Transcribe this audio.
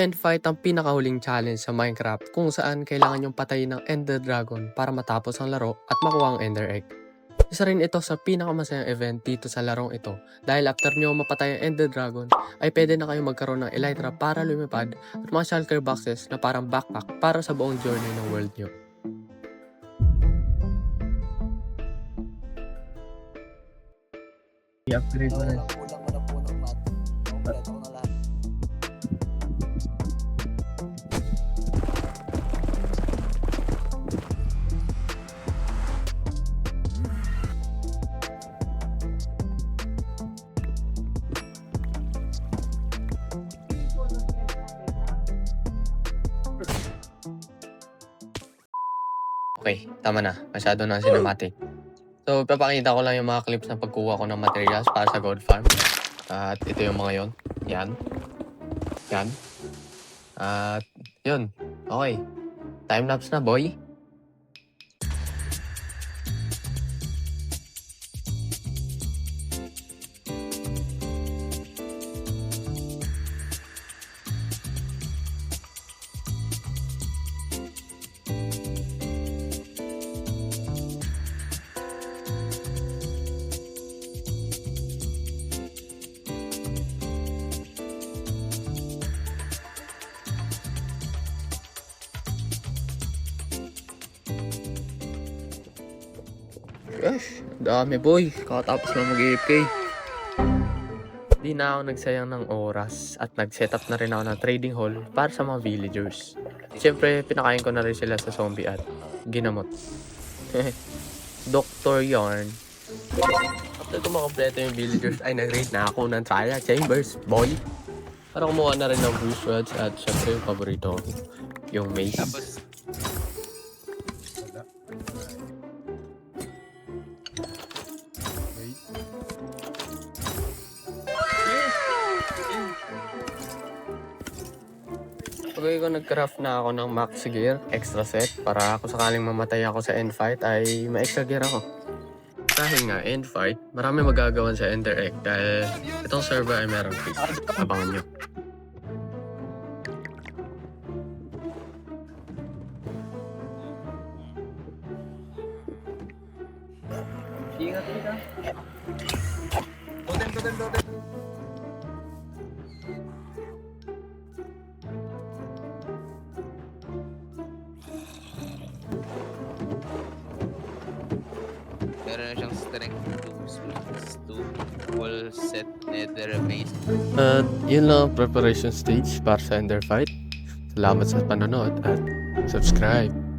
End fight ang pinakahuling challenge sa Minecraft kung saan kailangan yung patayin ng Ender Dragon para matapos ang laro at makuha ang Ender Egg. Isa rin ito sa pinakamasayang event dito sa larong ito dahil after nyo mapatay ang Ender Dragon ay pwede na kayo magkaroon ng Elytra para lumipad at mga shulker boxes na parang backpack para sa buong journey ng world nyo. I-upgrade mo na. Kulang ko na po ng mat. Kompleto ko na lahat. Okay, tama na. Masyado na ang cinematic. So, papakita ko lang yung mga clips ng pagkuha ko ng materials para sa gold farm. At ito yung mga yon. Yan. Yan. At yun. Okay. Time-lapse na, boy. Gosh, dami boy. Kakatapos na mag-AFK. Di na ako nagsayang ng oras at nag-setup na rin ako ng trading hall para sa mga villagers. Siyempre, pinakain ko na rin sila sa zombie at ginamot. Dr. Yarn. After ko makompleto yung villagers, ay nag-raid na ako ng Trial Chambers, boy. Para kumuha na rin ng boost rods at syempre yung paborito ko, yung mace. Tapos, Pagay ko nag-craft na ako ng max gear, extra set, para kung sakaling mamatay ako sa end fight ay ma-extra gear ako. Dahil nga end fight, marami magagawan sa Ender Egg dahil itong server ay meron free. Abangan nyo. Ingat. totem. Meron na siyang strength 2 full set nether base. At yun lang ang preparation stage para sa Ender fight. Salamat sa panonood at subscribe.